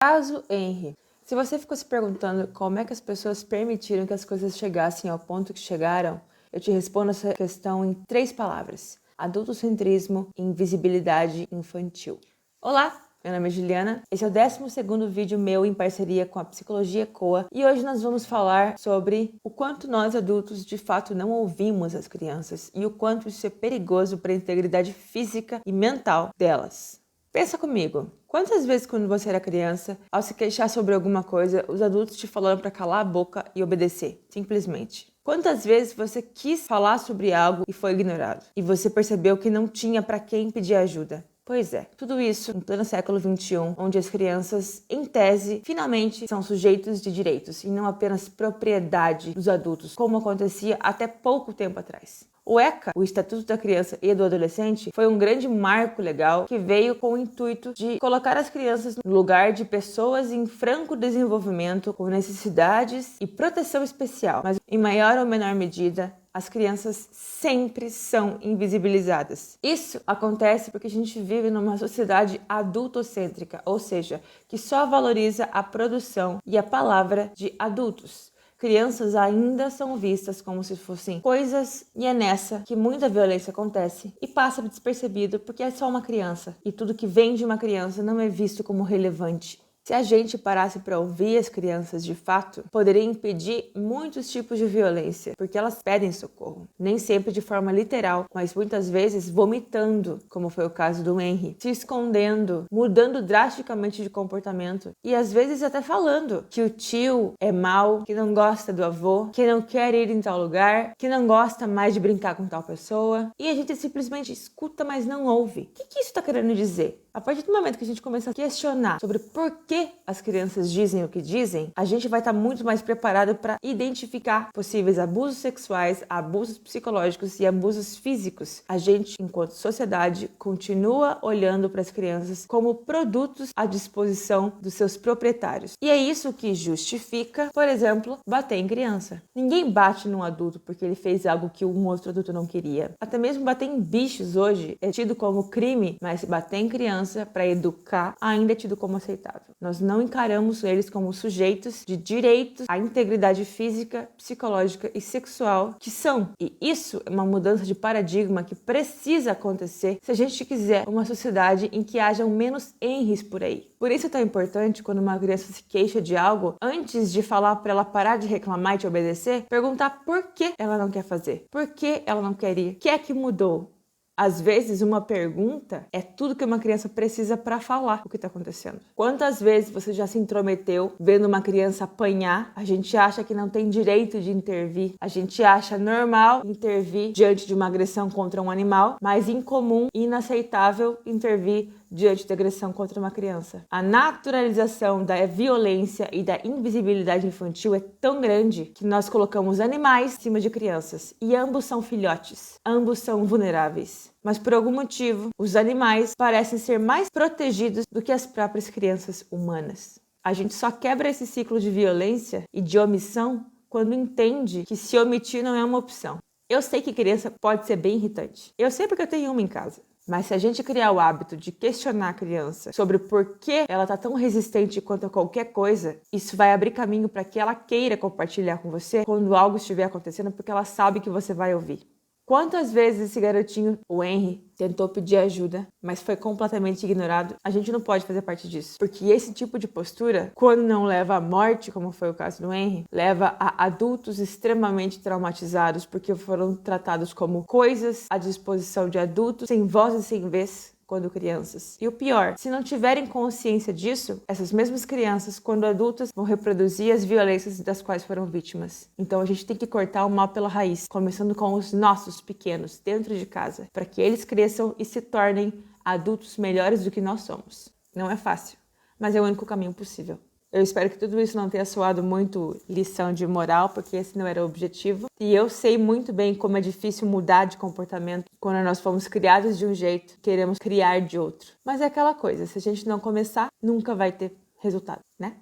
Caso Henry. Se você ficou se perguntando como é que as pessoas permitiram que as coisas chegassem ao ponto que chegaram, eu te respondo essa questão em 3 palavras: adultocentrismo e invisibilidade infantil. Olá, meu nome é Juliana, esse é o 12º vídeo meu em parceria com a Psicologia Coa e hoje nós vamos falar sobre o quanto nós adultos de fato não ouvimos as crianças e o quanto isso é perigoso para a integridade física e mental delas. Pensa comigo, quantas vezes quando você era criança, ao se queixar sobre alguma coisa, os adultos te falaram para calar a boca e obedecer, simplesmente? Quantas vezes você quis falar sobre algo e foi ignorado? E você percebeu que não tinha para quem pedir ajuda? Pois é, tudo isso em pleno século XXI, onde as crianças, em tese, finalmente são sujeitos de direitos e não apenas propriedade dos adultos, como acontecia até pouco tempo atrás. O ECA, o Estatuto da Criança e do Adolescente, foi um grande marco legal que veio com o intuito de colocar as crianças no lugar de pessoas em franco desenvolvimento, com necessidades e proteção especial, mas em maior ou menor medida, as crianças sempre são invisibilizadas. Isso acontece porque a gente vive numa sociedade adultocêntrica, ou seja, que só valoriza a produção e a palavra de adultos. Crianças ainda são vistas como se fossem coisas e é nessa que muita violência acontece e passa despercebido porque é só uma criança e tudo que vem de uma criança não é visto como relevante. Se a gente parasse para ouvir as crianças de fato, poderia impedir muitos tipos de violência, porque elas pedem socorro. Nem sempre de forma literal, mas muitas vezes vomitando, como foi o caso do Henry, se escondendo, mudando drasticamente de comportamento e às vezes até falando que o tio é mau, que não gosta do avô, que não quer ir em tal lugar, que não gosta mais de brincar com tal pessoa. E a gente simplesmente escuta, mas não ouve. O que isso está querendo dizer? A partir do momento que a gente começa a questionar sobre por que as crianças dizem o que dizem, a gente vai estar muito mais preparado para identificar possíveis abusos sexuais, abusos psicológicos e abusos físicos. A gente, enquanto sociedade, continua olhando para as crianças como produtos à disposição dos seus proprietários. E é isso que justifica, por exemplo, bater em criança. Ninguém bate num adulto porque ele fez algo que um outro adulto não queria. Até mesmo bater em bichos hoje é tido como crime, mas se bater em criança para educar ainda é tido como aceitável. Nós não encaramos eles como sujeitos de direitos à integridade física, psicológica e sexual que são. E isso é uma mudança de paradigma que precisa acontecer se a gente quiser uma sociedade em que hajam menos Henrys por aí. Por isso é tão importante quando uma criança se queixa de algo, antes de falar para ela parar de reclamar e te obedecer, perguntar por que ela não quer fazer, por que ela não quer ir, o que é que mudou? Às vezes, uma pergunta é tudo que uma criança precisa para falar o que está acontecendo. Quantas vezes você já se intrometeu vendo uma criança apanhar? A gente acha que não tem direito de intervir. A gente acha normal intervir diante de uma agressão contra um animal, mas incomum e inaceitável intervir diante da agressão contra uma criança. A naturalização da violência e da invisibilidade infantil é tão grande que nós colocamos animais em cima de crianças. E ambos são filhotes, ambos são vulneráveis. Mas por algum motivo, os animais parecem ser mais protegidos do que as próprias crianças humanas. A gente só quebra esse ciclo de violência e de omissão quando entende que se omitir não é uma opção. Eu sei que criança pode ser bem irritante. Eu sei porque eu tenho uma em casa. Mas se a gente criar o hábito de questionar a criança sobre por que ela está tão resistente quanto a qualquer coisa, isso vai abrir caminho para que ela queira compartilhar com você quando algo estiver acontecendo, porque ela sabe que você vai ouvir. Quantas vezes esse garotinho, o Henry, tentou pedir ajuda, mas foi completamente ignorado? A gente não pode fazer parte disso. Porque esse tipo de postura, quando não leva à morte, como foi o caso do Henry, leva a adultos extremamente traumatizados porque foram tratados como coisas à disposição de adultos, sem voz e sem vez, quando crianças. E o pior, se não tiverem consciência disso, essas mesmas crianças, quando adultas, vão reproduzir as violências das quais foram vítimas. Então a gente tem que cortar o mal pela raiz, começando com os nossos pequenos, dentro de casa, para que eles cresçam e se tornem adultos melhores do que nós somos. Não é fácil, mas é o único caminho possível. Eu espero que tudo isso não tenha soado muito lição de moral, porque esse não era o objetivo. E eu sei muito bem como é difícil mudar de comportamento quando nós fomos criados de um jeito, queremos criar de outro. Mas é aquela coisa, se a gente não começar, nunca vai ter resultado, né?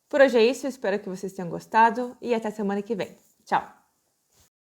Por hoje é isso, eu espero que vocês tenham gostado e até semana que vem. Tchau!